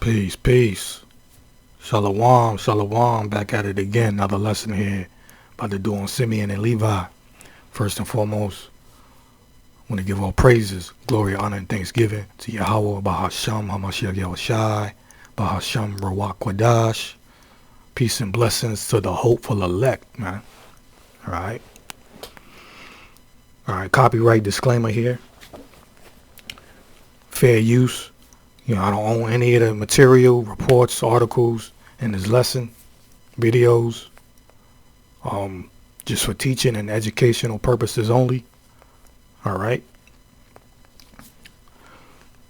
Peace, peace. Shalom, shalom. Back at it again. Another lesson here about to do on Simeon and Levi. First and foremost, I want to give all praises, glory, honor, and thanksgiving to Yahweh, Bahasham, Hamashiach Yahushai, Bahasham, Rawak Kwadash. Peace and blessings to the hopeful elect, man. Alright. Alright, copyright disclaimer here. Fair use. You know, I don't own any of the material, reports, articles in this lesson, videos, just for teaching and educational purposes only. All right.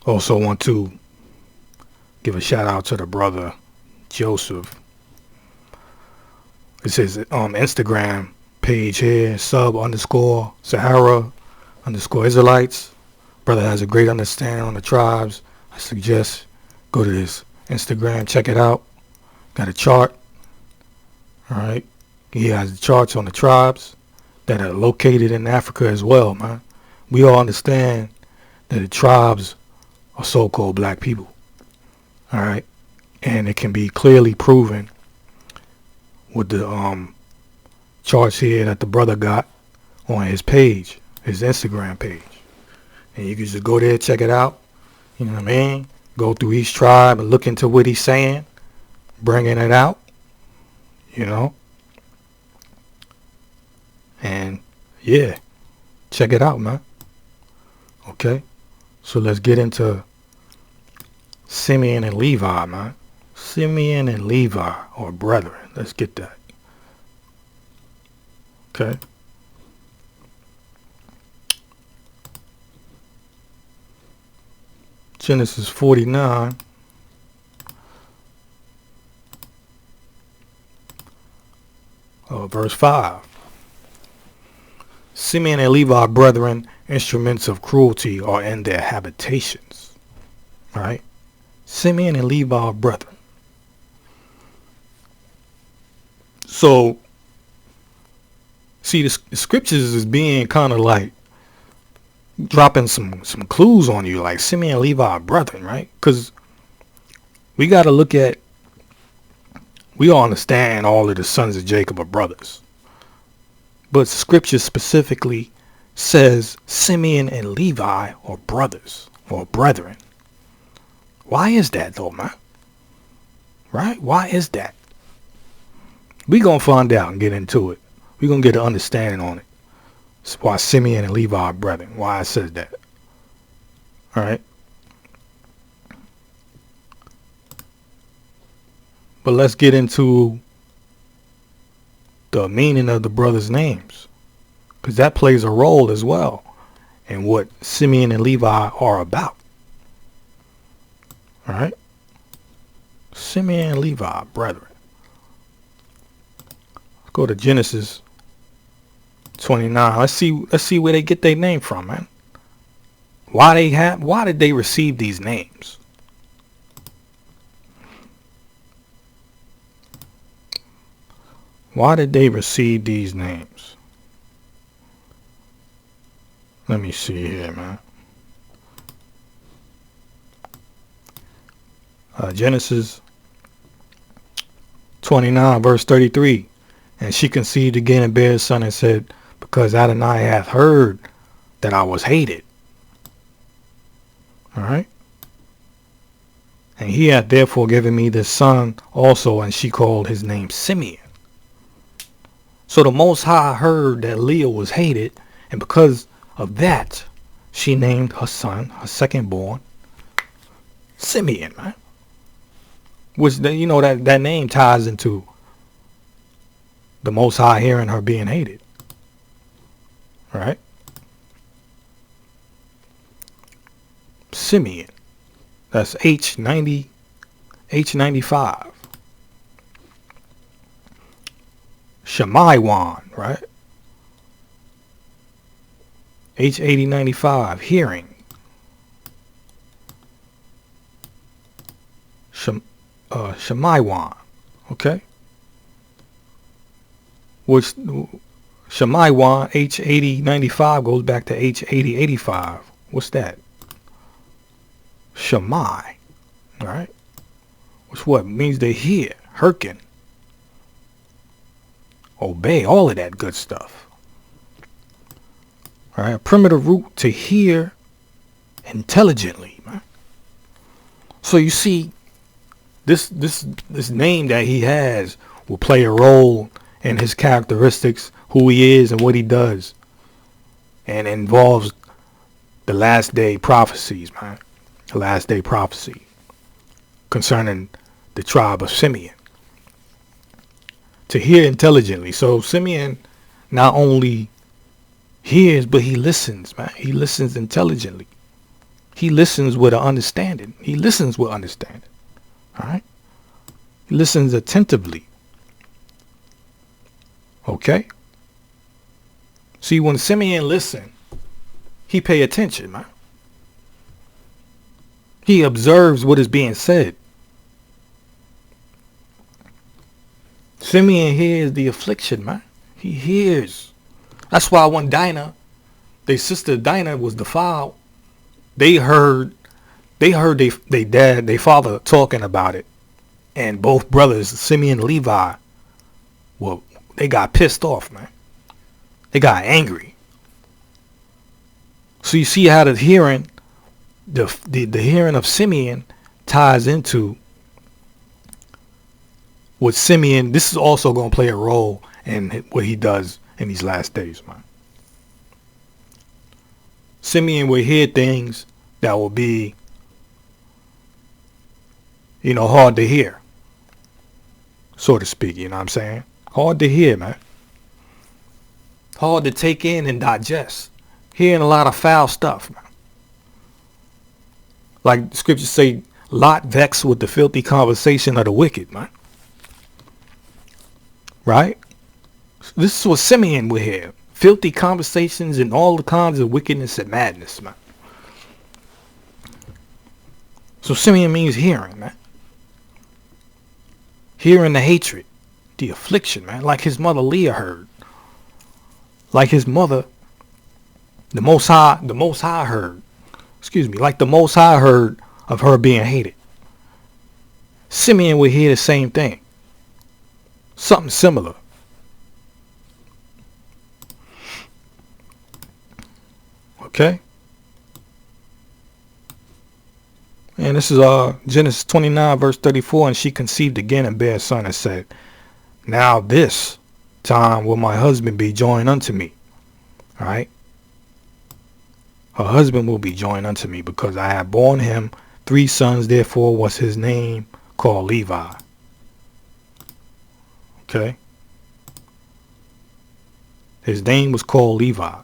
Also want to give a shout out to the brother Joseph. It's his Instagram page here, sub_Sahara_Israelites. Brother has a great understanding on the tribes. I suggest go to this Instagram, check it out. Got a chart. All right. He has charts on the tribes that are located in Africa as well, man. We all understand that the tribes are so-called black people. All right. And it can be clearly proven with the charts here that the brother got on his page, his Instagram page. And you can just go there, check it out. You know what I mean? Go through each tribe and look into what he's saying, bringing it out, you know. And yeah, check it out, man. Okay, so let's get into Simeon and Levi, man. Simeon and Levi are brethren. Let's get that. Okay. Genesis 49. Verse 5. Simeon and Levi, brethren, instruments of cruelty are in their habitations. All right. Simeon and Levi are brethren. So, see, the scriptures is being kind of like dropping some clues on you, like Simeon and Levi are brethren, right? Because we got to look at, we all understand all of the sons of Jacob are brothers. But scripture specifically says Simeon and Levi are brothers or brethren. Why is that though, man? Right? Why is that? We going to find out and get into it. We're going to get an understanding on it. That's why Simeon and Levi are brethren. Why it says that. All right. But let's get into the meaning of the brothers' names, because that plays a role as well in what Simeon and Levi are about. All right. Simeon and Levi, brethren. Let's go to Genesis 29. Let's see where they get their name from, man. Why did they receive these names? Why did they receive these names? Let me see here, man. Genesis 29, verse 33. And she conceived again and bare a son and said, because Adonai hath heard that I was hated. All right. And he hath therefore given me this son also, and she called his name Simeon. So the Most High heard that Leah was hated, and because of that, she named her son, her second born, Simeon, man. Which, you know, that name ties into the Most High hearing her being hated. Right? Simeon. That's H95. Shemaiwan, right? H8095, hearing. Shemaiwan, okay? Which Shemaiwan, H8095 goes back to H8085. What's that? Shammai, all right? which what means to hear, hearken, obey, all of that good stuff. All right, a primitive root to hear intelligently, man. So you see, this name that he has will play a role in his characteristics, who he is and what he does, and involves the last day prophecies, man. The last day prophecy concerning the tribe of Simeon. To hear intelligently. So Simeon not only hears, but he listens, man. He listens intelligently. He listens with an understanding. He listens with understanding. All right? He listens attentively. Okay? See, when Simeon listens, he pay attention, man. He observes what is being said. Simeon hears the affliction, man. He hears. That's why when Dinah, their sister Dinah was defiled, they heard they dad, their father talking about it. And both brothers, Simeon and Levi, well, they got pissed off, man. They got angry. So you see how the hearing of Simeon ties into what Simeon, this is also going to play a role in what he does in these last days, man. Simeon will hear things that will be, hard to hear, so to speak, you know what I'm saying? Hard to hear, man. Hard to take in and digest. Hearing a lot of foul stuff, man. Like the scriptures say, Lot vexed with the filthy conversation of the wicked, man. Right? This is what Simeon would hear. Filthy conversations and all the kinds of wickedness and madness, man. So Simeon means hearing, man. Hearing the hatred, the affliction, man. Like his mother Leah heard. Like his mother, the Most High heard. Like the Most High heard of her being hated. Simeon would hear the same thing. Something similar. Okay? And this is Genesis 29 verse 34. And she conceived again and bare a son and said, now this time will my husband be joined unto me. All right? Her husband will be joined unto me because I have borne him 3 sons. Therefore was his name called Levi. Okay? His name was called Levi.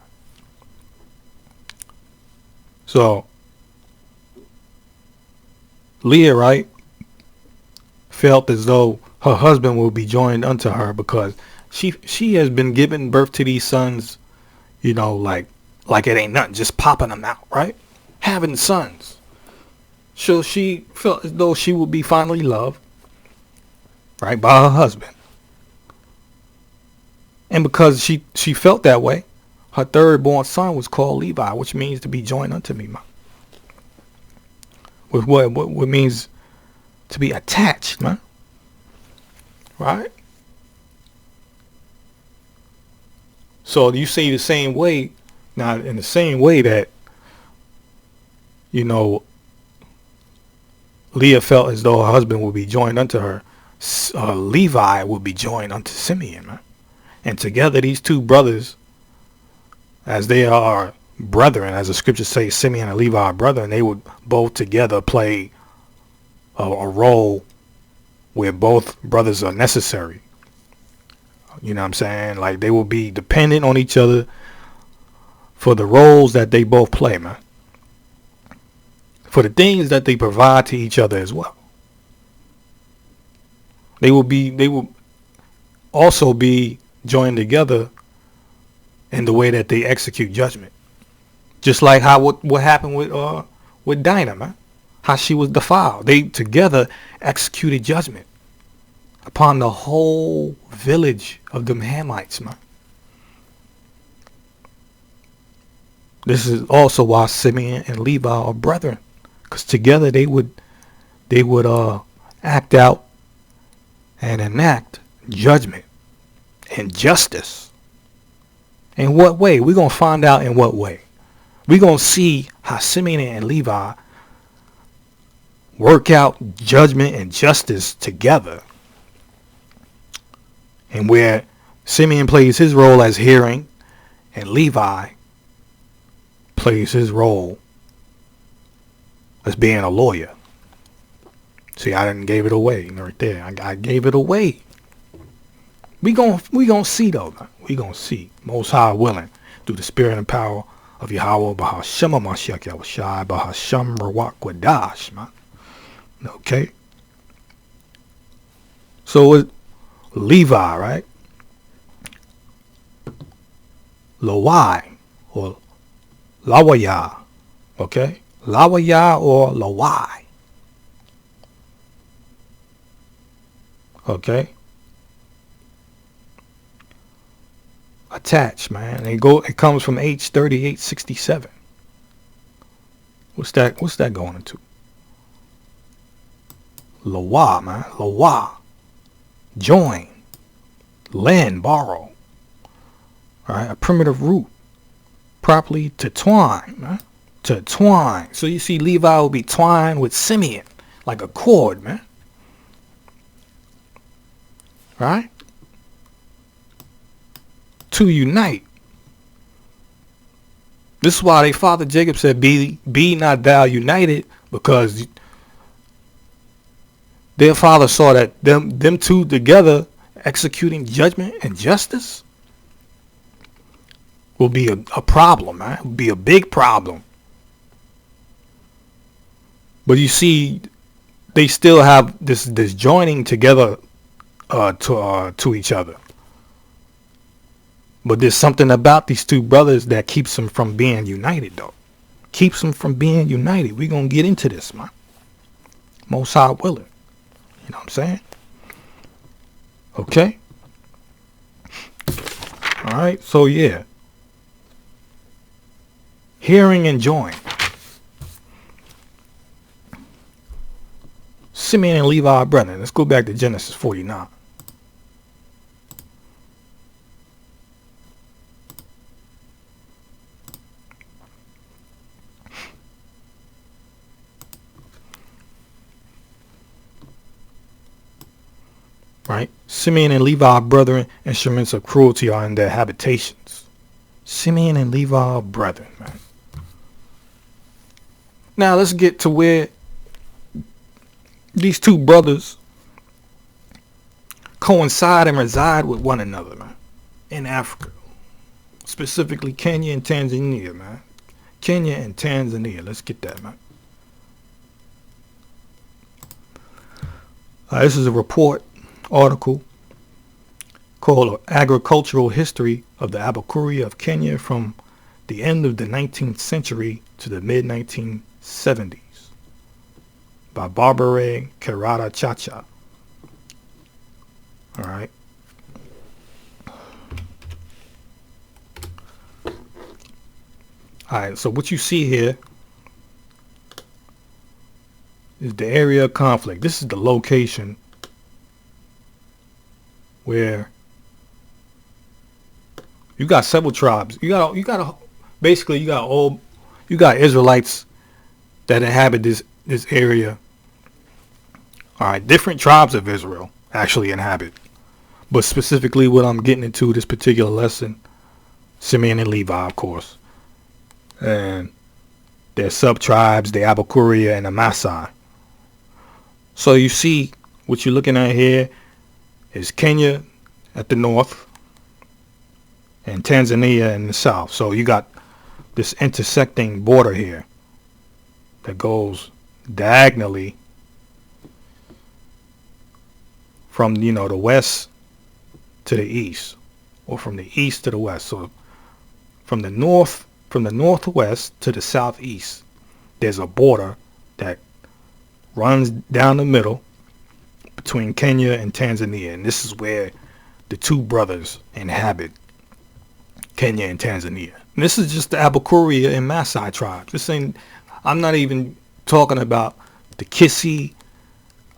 So, Leah, right, felt as though her husband will be joined unto her because she has been giving birth to these sons, like it ain't nothing, just popping them out, right? Having sons. So she felt as though she would be finally loved, right, by her husband. And because she felt that way, her third born son was called Levi, which means to be joined unto me, man. With what means to be attached, man. Right? So you see the same way, now in the same way that, Leah felt as though her husband would be joined unto her, Levi would be joined unto Simeon, man. And together these two brothers, as they are brethren, as the scriptures say, Simeon and Levi are brethren, they would both together play a role where both brothers are necessary. You know what I'm saying? Like they will be dependent on each other for the roles that they both play, man. For the things that they provide to each other as well. They will also be joined together in the way that they execute judgment. Just like how what happened with Dinah, man. How she was defiled. They together executed judgment upon the whole village of the Hamites, man. This is also why Simeon and Levi are brethren, because together they would act out and enact judgment and justice. In what way? We're going to find out in what way. We're going to see how Simeon and Levi work out judgment and justice together. And where Simeon plays his role as hearing and Levi plays his role as being a lawyer. See, I didn't give it away right there. I gave it away. We gonna see though. We gonna see. Most High willing, through the spirit and power of Yahweh Bahashem Mashiach Yahushai Bahashem Rawak Wadash, man. Okay. So it's Levi, right? Levi or Lawaya. Okay? Lawaya or Levi. Okay? Attached, man. It comes from H3867. What's that going into? Lawa, man. Lawa. Join. Lend, borrow. Alright, a primitive root. Properly to twine, man. To twine. So you see Levi will be twined with Simeon. Like a cord, man. Right? To unite. This is why their father Jacob said, be not thou united, because their father saw that them two together executing judgment and justice will be a problem, man. It will be a big problem. But you see, they still have this joining together to each other. But there's something about these two brothers that keeps them from being united, though. Keeps them from being united. We're going to get into this, man. Most High willing. You know what I'm saying? Okay. All right. So, yeah. Hearing and join. Simeon and Levi, brethren. Let's go back to Genesis 49. Right? Simeon and Levi, brethren, instruments of cruelty are in their habitations. Simeon and Levi are brethren, man. Now let's get to where these two brothers coincide and reside with one another, man. In Africa. Specifically Kenya and Tanzania, man. Kenya and Tanzania. Let's get that, man. This is a report article called Agricultural History of the Abakuria of Kenya from the end of the 19th century to the mid-1970s by Barbara Karada Chacha. All right. All right, so what you see here is the area of conflict. This is the location where you got several tribes. You got Israelites that inhabit this area. All right, different tribes of Israel actually inhabit. But specifically what I'm getting into this particular lesson, Simeon and Levi, of course. And their sub-tribes, the Abakuria and the Maasai. So you see what you're looking at here is Kenya at the north and Tanzania in the south. So you got this intersecting border here that goes diagonally from, the west to the east, or from the east to the west. So from the northwest to the southeast, there's a border that runs down the middle between Kenya and Tanzania, and this is where the two brothers inhabit, Kenya and Tanzania. And this is just the Abakuria and Maasai tribes. I'm not even talking about the Kissi,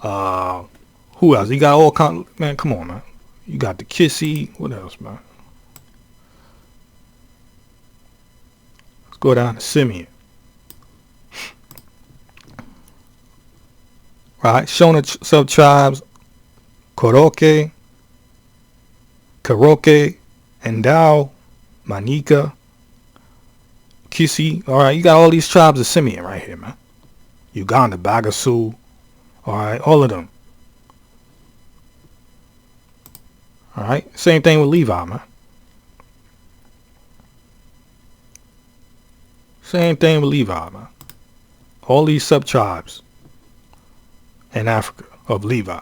Uh, who else? You got all kind. Man, come on, man. You got the Kissy. What else, man? Let's go down to Simeon. Right, Shona sub tribes: Koroke, Karoke, Endau, Manika, Kisi. All right, you got all these tribes of Simeon right here, man. Uganda, Bagasu. All right, all of them. All right, same thing with Levi, man. Same thing with Levi, man. All these sub tribes in Africa of Levi.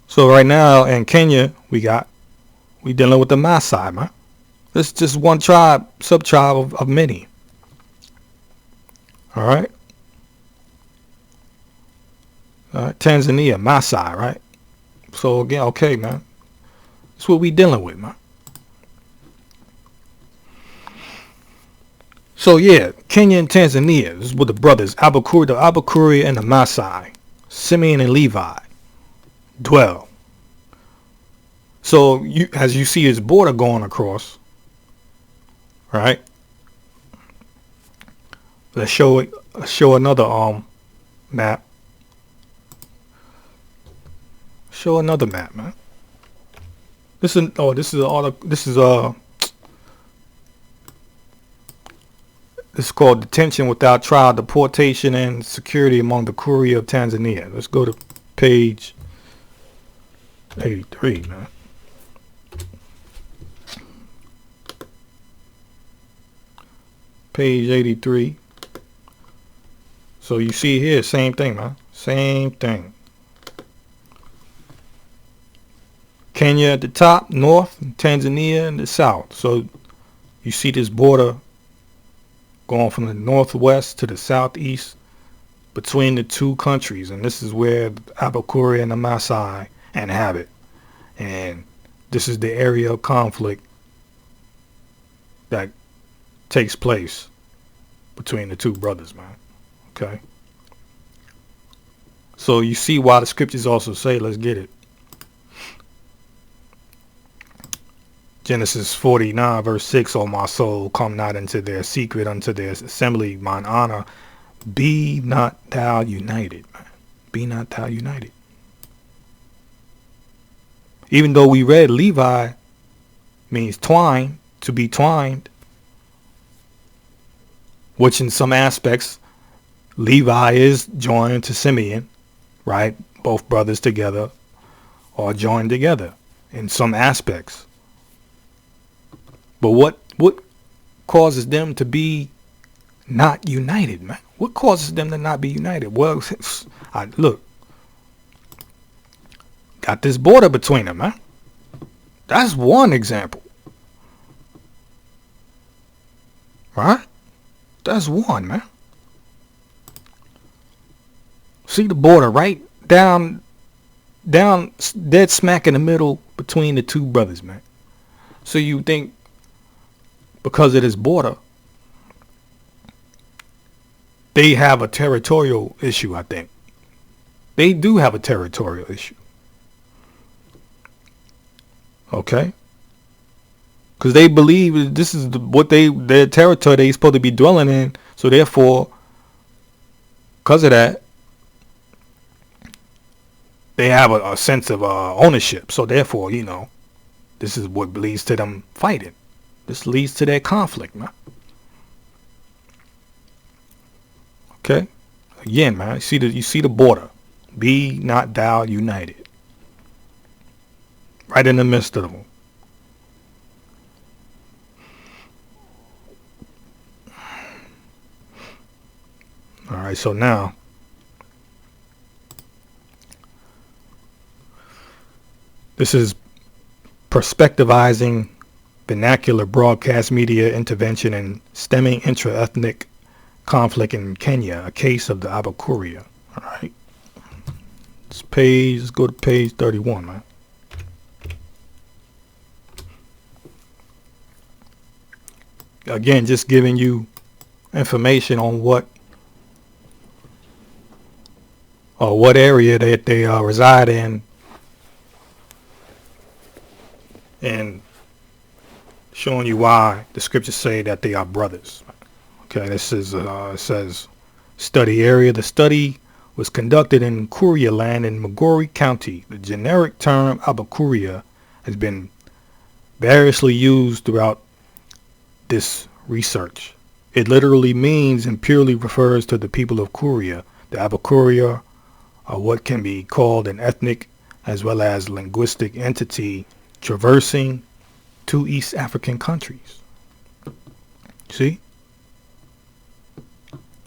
So right now in Kenya, we dealing with the Maasai, man. This is just one tribe, sub tribe of many. All right. Tanzania, Maasai, right? So again, okay, man. That's what we dealing with, man. So yeah, Kenya and Tanzania. This is what the brothers, the Abakuri and the Maasai, Simeon and Levi, dwell. So as you see his border going across, right? Let's show another map. Show another map, man. This is called Detention Without Trial, Deportation and Security Among the Kuria of Tanzania. Let's go to page 83, man. Page 83. So you see here, same thing, man. Same thing. Kenya at the top, north, and Tanzania in the south. So you see this border going from the northwest to the southeast between the two countries. And this is where the Abakuri and the Maasai inhabit. And this is the area of conflict that takes place between the two brothers, man. Okay. So you see why the scriptures also say, let's get it. Genesis 49 verse 6, O my soul, come not into their secret, unto their assembly, mine honor. Be not thou united, man. Be not thou united. Even though we read Levi means twine, to be twined, which in some aspects, Levi is joined to Simeon, right? Both brothers together are joined together in some aspects. But what causes them to be not united, man? What causes them to not be united? Well, look, got this border between them, man. That's one example, right? That's one, man. See the border right down dead smack in the middle between the two brothers, man. So you think because of this border, they have a territorial issue, I think. They do have a territorial issue. Okay? Because they believe this is their territory they're supposed to be dwelling in. So therefore, because of that, they have a sense of ownership. So therefore, this is what leads to them fighting. This leads to their conflict, man. Okay? Again, man, you see the border. Be not thou united. Right in the midst of them. All right, so now this is perspectivizing vernacular broadcast media intervention and stemming intra-ethnic conflict in Kenya, a case of the Abakuria. All right. Let's go to page 31, man. Again, just giving you information on what or what area that they reside in, and showing you why the scriptures say that they are brothers. Okay, this is it says study area. The study was conducted in Kuria land in Magori County. The generic term Abakuria has been variously used throughout this research. It literally means and purely refers to the people of Kuria. The Abakuria are what can be called an ethnic as well as linguistic entity traversing two East African countries. See?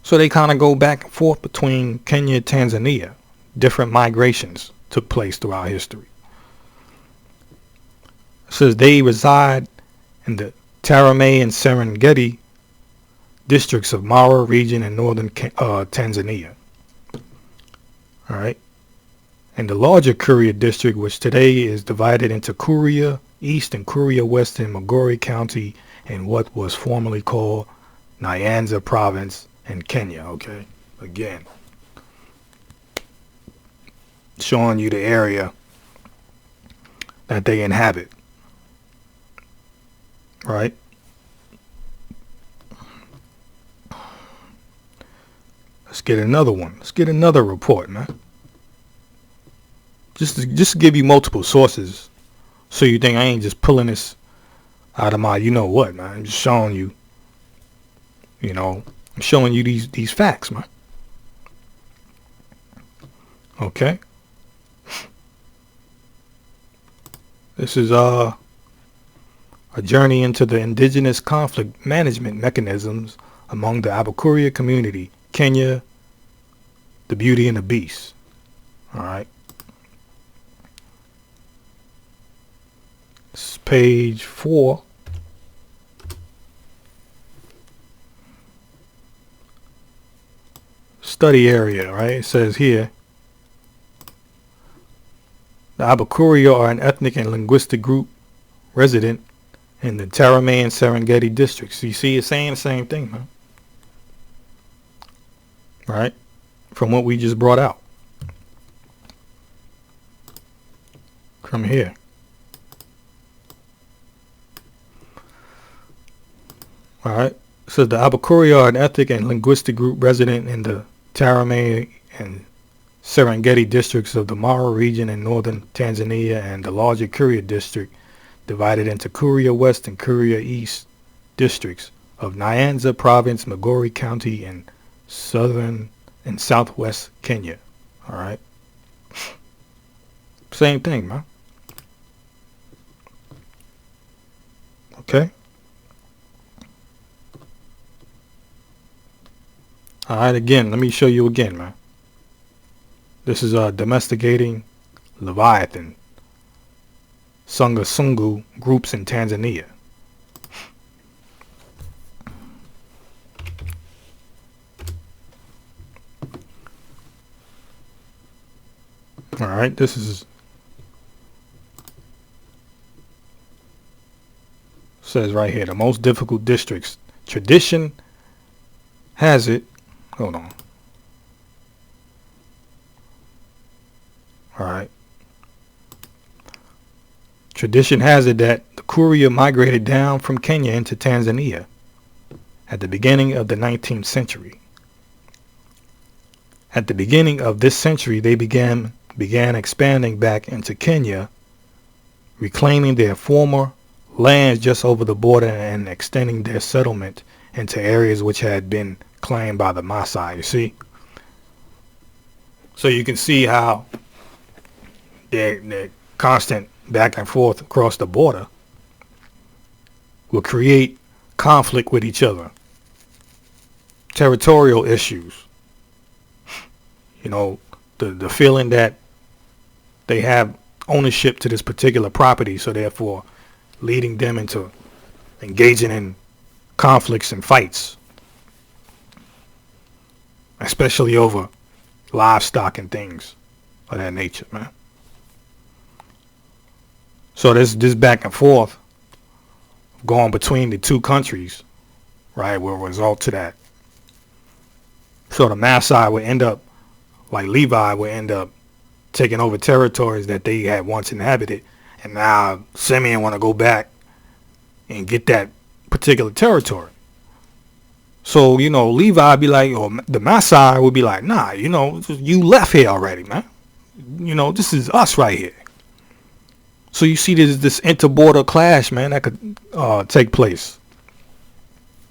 So they kind of go back and forth between Kenya and Tanzania. Different migrations took place throughout history. It says they reside in the Tarame and Serengeti districts of Mara region in northern Tanzania. All right. And the larger Kuria district, which today is divided into Kuria East and Kuria West in Magori County in what was formerly called Nyanza province in Kenya. Okay. Again, showing you the area that they inhabit. Right. Let's get another one. Let's get another report, man. Just to give you multiple sources, so you think I ain't just pulling this out of my you know what, man. I'm just showing you. You know, I'm showing you these facts, man. Okay. This is a journey into the indigenous conflict management mechanisms among the Abakuria community, Kenya, the Beauty and the Beast. All right. This is page 4. Study area, right? It says here, the Abakuria are an ethnic and linguistic group resident in the Tarame and Serengeti districts. You see, it's saying the same thing, man. Right? From what we just brought out. From here. All right. So the Abakuria are an ethnic and linguistic group resident in the Tarame and Serengeti districts of the Mara region in northern Tanzania and the larger Kuria district divided into Kuria West and Kuria East districts of Nyanza province, Magori County, and southern and southwest Kenya. All right. Same thing, man. Okay. All right, again, let me show you again, man. This is domesticating Leviathan, Sungasungu groups in Tanzania. All right, this is says right here, the most difficult districts. Tradition has it. Hold on. All right. Tradition has it that the Kuria migrated down from Kenya into Tanzania at the beginning of the 19th century. At the beginning of this century, they began expanding back into Kenya, reclaiming their former lands just over the border and extending their settlement into areas which had been claimed by the Maasai. You see? So you can see how their constant back and forth across the border will create conflict with each other. Territorial issues. You know, the feeling that they have ownership to this particular property, so therefore leading them into engaging in conflicts and fights, especially over livestock and things of that nature, man. So this back and forth going between the two countries, right, will result to that. So the Maasai would end up like Levi would end up taking over territories that they had once inhabited, and now Simeon want to go back and get that particular territory. So, Levi be like, or the Maasai would be like, nah, you left here already, man. This is us right here. So you see this inter-border clash, man, that could take place.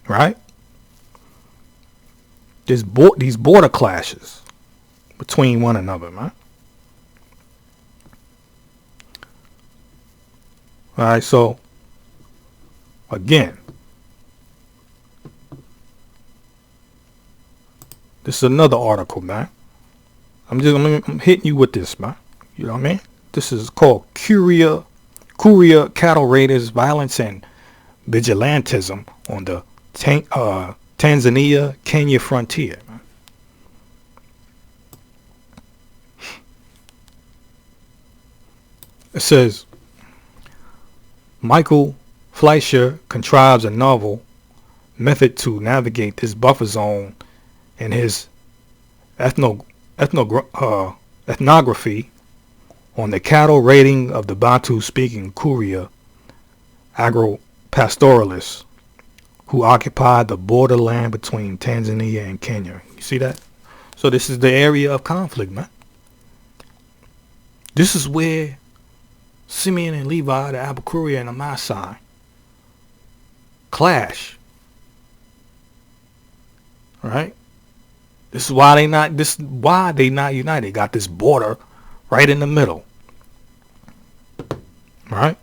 Right? These border clashes between one another, man. All right, so again, this is another article, man. I'm hitting you with this, man. You know what I mean? This is called Curia Cattle Raiders, Violence and Vigilantism on the Tanzania Kenya frontier, man. It says Michael Fleischer contrives a novel method to navigate this buffer zone in his ethnography on the cattle raiding of the Bantu-speaking Kuria agro-pastoralists who occupied the borderland between Tanzania and Kenya. You see that? So this is the area of conflict, man. This is where Simeon and Levi, the Abakuria and the Maasai, clash. Right? This is why they not united. They got this border right in the middle. Right?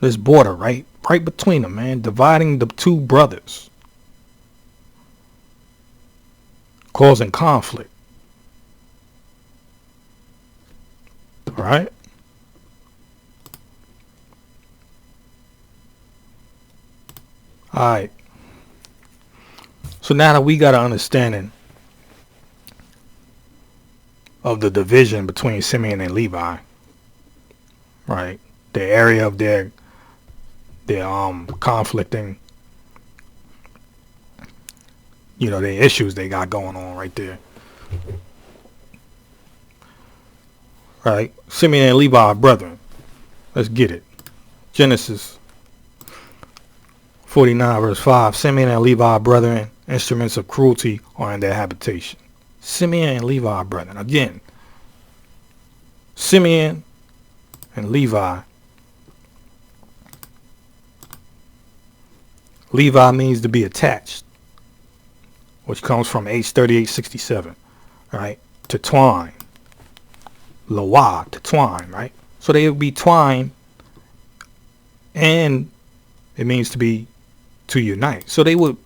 This border right between them, man, dividing the two brothers, causing conflict. Right? Alright. So now that we got an understanding of the division between Simeon and Levi, right? The area of their conflicting, the issues they got going on right there. Right? Simeon and Levi are brethren. Let's get it. Genesis 49 verse 5. Simeon and Levi are brethren. Instruments of cruelty are in their habitation. Simeon and Levi are brethren. Again, Simeon and Levi. Levi means to be attached, which comes from H3867, right? To twine. Lawa, to twine, right? So they would be twined, and it means to unite. So they would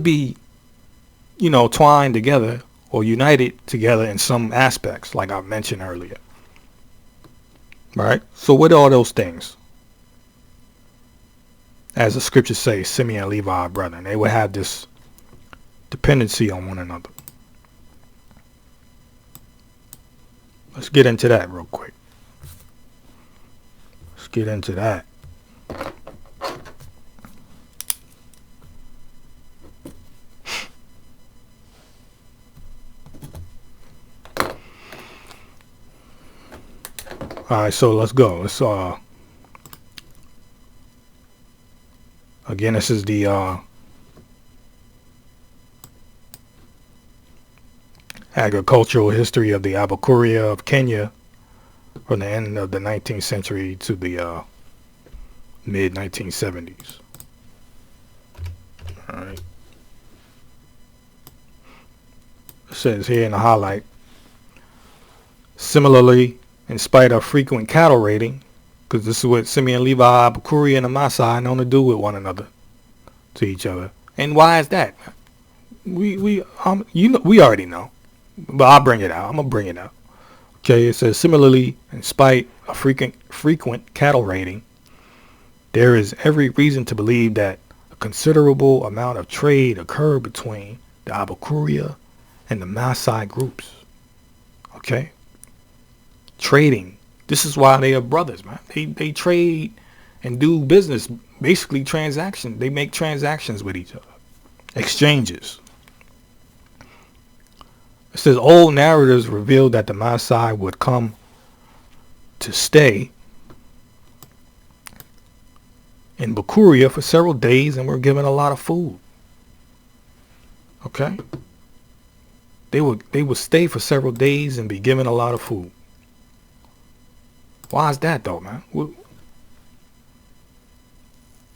be, twined together or united together in some aspects, like I mentioned earlier. Right? So what are those things? As the scriptures say, Simeon and Levi are brethren. They would have this dependency on one another. Let's get into that real quick. Let's get into that. Alright, so let's go. Let's again, this is the agricultural history of the Abakuria of Kenya from the end of the 19th century to the mid 1970s. Alright. It says here in the highlight, similarly, in spite of frequent cattle raiding, because this is what Simeon, Levi, Abakuria, and the Maasai known to do with one another, to each other. And why is that? We already know, but I'll bring it out. I'm gonna bring it out. Okay, it says similarly, in spite of frequent cattle raiding, there is every reason to believe that a considerable amount of trade occurred between the Abakuria and the Maasai groups. Okay. Trading. This is why they are brothers, man. They trade and do business, basically transactions. They make transactions with each other. Exchanges. says old narratives revealed that the Messiah would come to stay in Bakuria for several days and were given a lot of food. Okay? They would stay for several days and be given a lot of food. Why is that though, man?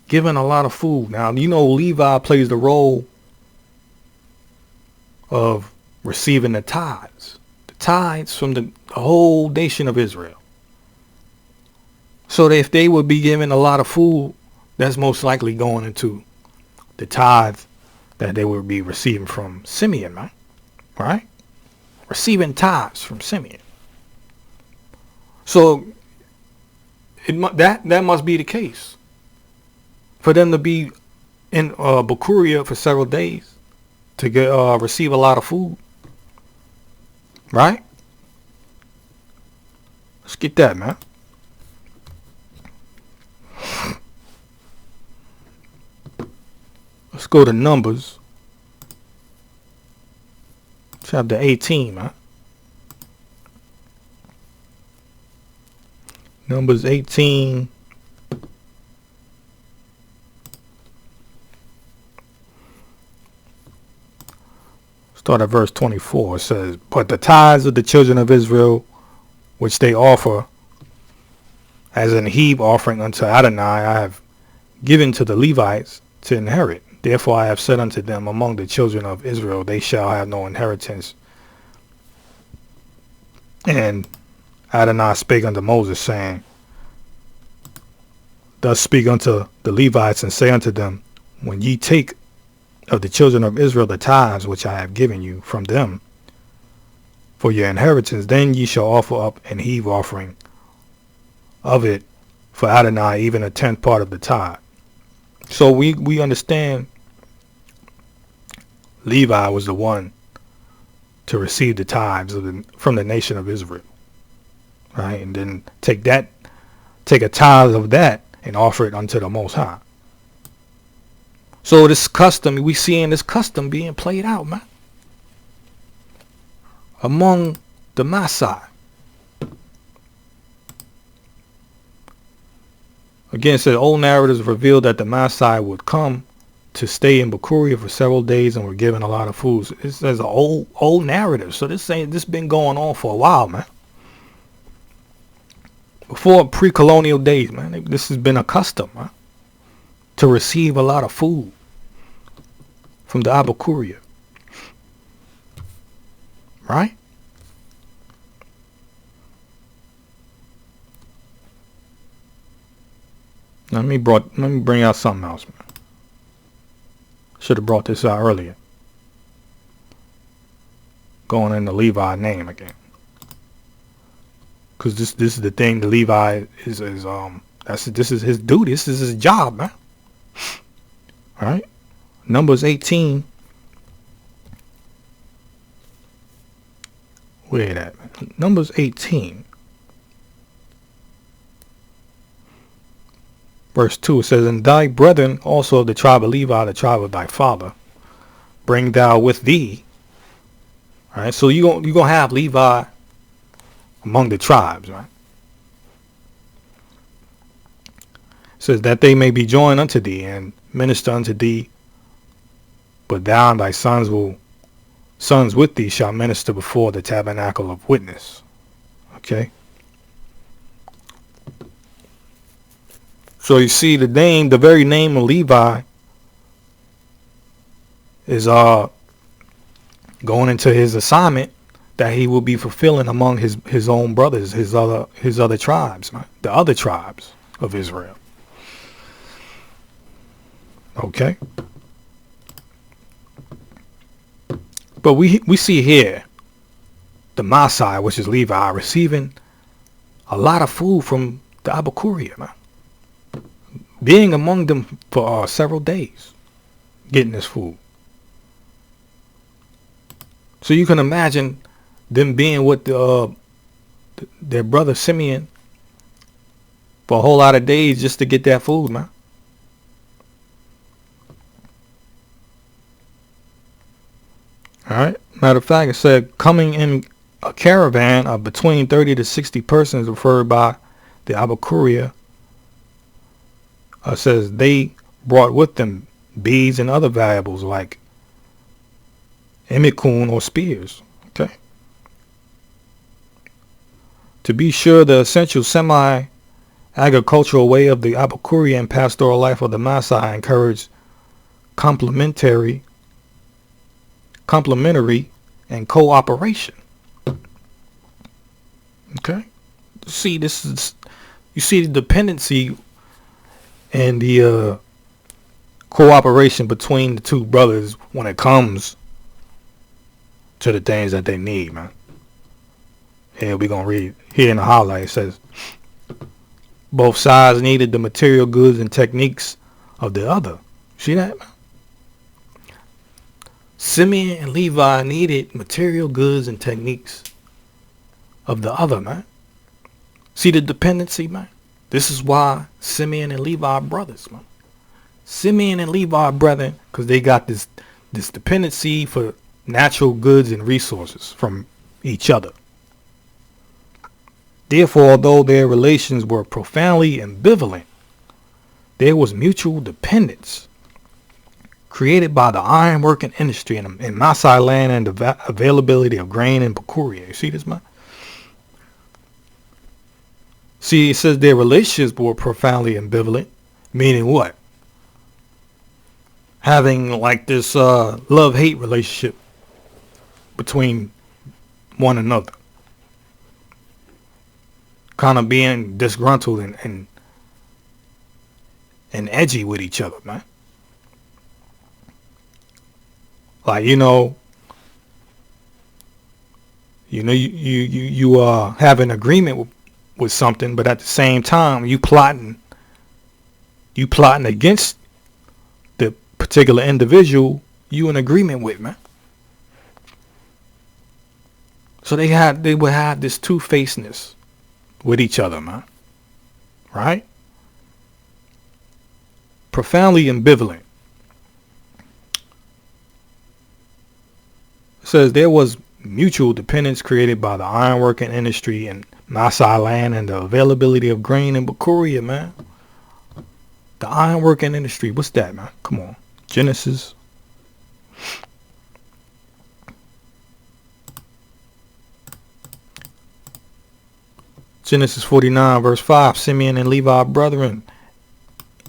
Given a lot of food. Now, you know Levi plays the role of receiving the tithes. The tithes from the whole nation of Israel. So that if they would be given a lot of food, that's most likely going into the tithe that they would be receiving from Simeon, man. Right? Receiving tithes from Simeon. So that must be the case. For them to be in Bakuria for several days to get receive a lot of food. Right? Let's get that, man. Let's go to Numbers. Chapter 18, man. Numbers 18. Start at verse 24. It says, but the tithes of the children of Israel, which they offer as an heave offering unto Adonai, I have given to the Levites to inherit. Therefore I have said unto them, among the children of Israel they shall have no inheritance. And Adonai spake unto Moses, saying, thus speak unto the Levites, and say unto them, when ye take of the children of Israel the tithes which I have given you from them for your inheritance, then ye shall offer up an heave offering of it for Adonai, even a 10th part of the tithe. So we understand Levi was the one to receive the tithes from the nation of Israel, right? And then take a tithe of that and offer it unto the Most High. So this custom, we seeing this custom being played out, man, among the Maasai. Again, it says old narratives revealed that the Maasai would come to stay in Bakuria for several days and were given a lot of food. It says an old narrative. So this been going on for a while, man. Before pre-colonial days, man. This has been a custom, man, to receive a lot of food from the Abakuria. Right? Let me bring out something else, man. Should have brought this out earlier. Going in the Levi name again. Cause this is the thing. The Levi is this is his duty. This is his job, man. All right. Numbers 18. Where that, man? Numbers 18. Verse 2, it says, and thy brethren also of the tribe of Levi, the tribe of thy father, bring thou with thee. All right, so you're gonna have Levi among the tribes, right? It says that they may be joined unto thee and minister unto thee, but thou and thy sons with thee shall minister before the tabernacle of witness. Okay. So you see the very name of Levi is going into his assignment that he will be fulfilling among his own brothers, his other tribes, right? The other tribes of Israel. Okay. But we see here the Maasai, which is Levi, receiving a lot of food from the Abakuria, man. Being among them for several days, getting this food. So you can imagine them being with their brother Simeon for a whole lot of days just to get that food, man. All right. Matter of fact, it said coming in a caravan of between 30 to 60 persons referred by the Abakuria says they brought with them beads and other valuables like emikun or spears. Okay. To be sure, the essential semi-agricultural way of the Abakuria and pastoral life of the Maasai encouraged complementary and cooperation. Okay. See, you see the dependency and the cooperation between the two brothers when it comes to the things that they need, man. Here we're going to read here in the highlight. It says, both sides needed the material goods and techniques of the other. See that, man? Simeon and Levi needed material goods and techniques of the other, man. See the dependency, man? This is why Simeon and Levi are brothers, man. Simeon and Levi are brethren because they got this dependency for natural goods and resources from each other. Therefore, although their relations were profoundly ambivalent, there was mutual dependence created by the ironworking industry in Maasai land and the availability of grain and Bakuria. You see this, man? See, it says their relationships were profoundly ambivalent, meaning what? Having like this love-hate relationship between one another. Kind of being disgruntled and edgy with each other, man. Like, you have an agreement with something, but at the same time you plotting against the particular individual you in agreement with, man. So they would have this two-facedness with each other, man. Right? Profoundly ambivalent. It says there was mutual dependence created by the ironworking industry in Maasai land and the availability of grain and Bakuria, man. The ironworking industry, what's that, man? Come on. Genesis. Genesis 49 verse 5, Simeon and Levi brethren,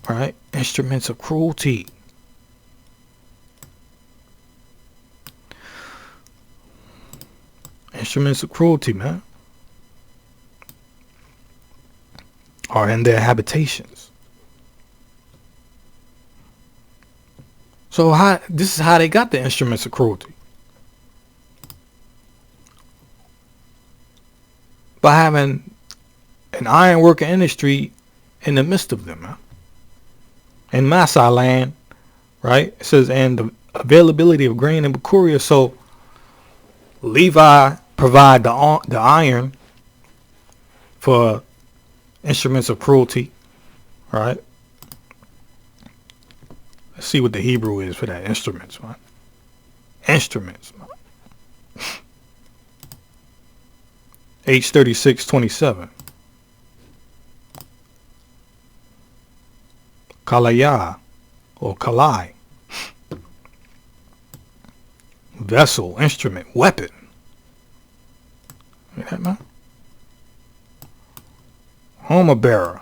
right? Instruments of cruelty. Instruments of cruelty, man, are in their habitations. So this is how they got the instruments of cruelty. By having an ironworking industry in the midst of them, man. In Maasai land, right? It says, and the availability of grain and Bakuria. So Levi provide the iron for instruments of cruelty, right? Let's see what the Hebrew is for that. Instruments, man. Instruments, man. H3627. Kalaya or kalai. Vessel, instrument, weapon. You know that, man? Armor bearer.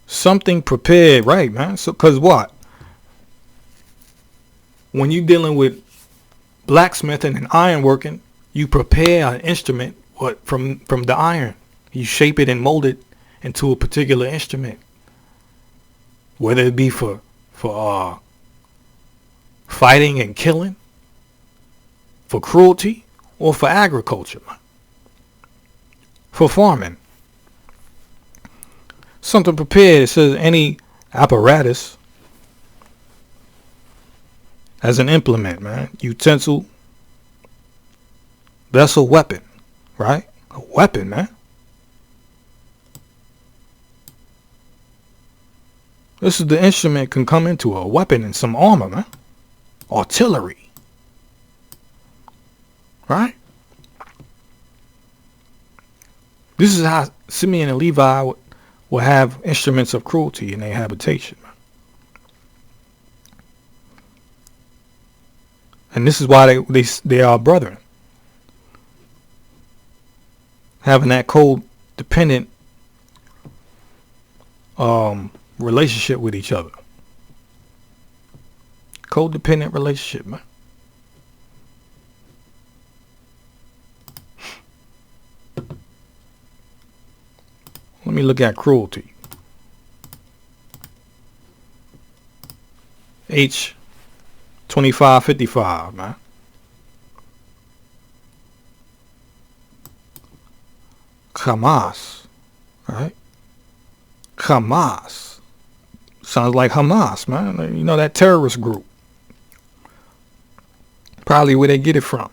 Something prepared, right, man? So, cause what? When you dealing with blacksmithing and ironworking, you prepare an instrument from the iron. You shape it and mold it into a particular instrument, whether it be for fighting and killing, for cruelty, or for agriculture, for farming. Something prepared. It says any apparatus as an implement, man. Utensil, vessel, weapon, right? A weapon, man. This is the instrument can come into a weapon and some armor, man. Artillery. Right? This is how Simeon and Levi will have instruments of cruelty in their habitation, man. And this is why they are brethren. Having that codependent relationship with each other. Codependent relationship, man. Let me look at cruelty. H 2555, man. Hamas, right? Hamas sounds like Hamas, man. You know, that terrorist group. Probably where they get it from.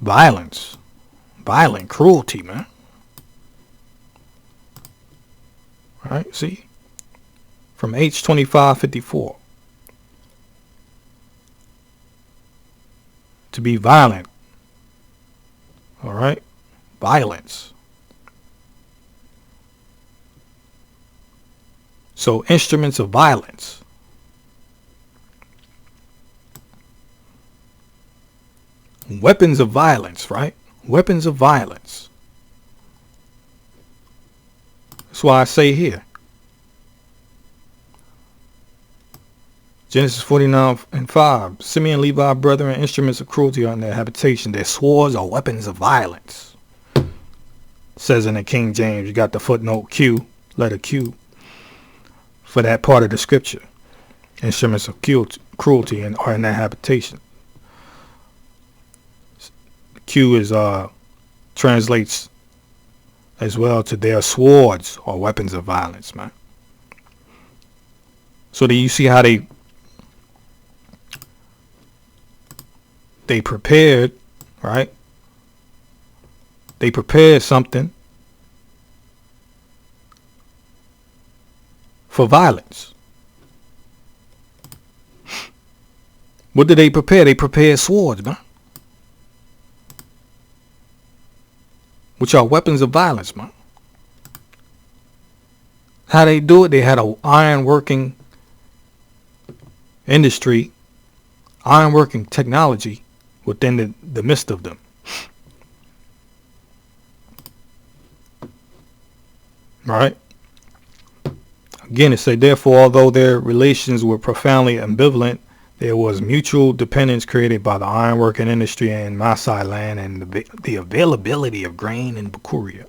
Violence, violent cruelty, man. Right? See, from H 2554. To be violent. All right? Violence. So instruments of violence. Weapons of violence, right? Weapons of violence. That's why I say here. Genesis 49:5. Simeon and Levi, brethren, instruments of cruelty are in their habitation. Their swords are weapons of violence. Says in the King James, you got the footnote Q, letter Q, for that part of the scripture. Instruments of cruelty are in their habitation. Q is translates as well to their swords or weapons of violence, man. So do you see how they prepared, right? They prepared something for violence. What did they prepare? They prepared swords, man. Which are weapons of violence, man. How they do it? They had an iron working industry, iron working technology within the midst of them. Right? Again, it said, therefore, although their relations were profoundly ambivalent, there was mutual dependence created by the ironworking industry in Maasai land and the availability of grain in Bukuria.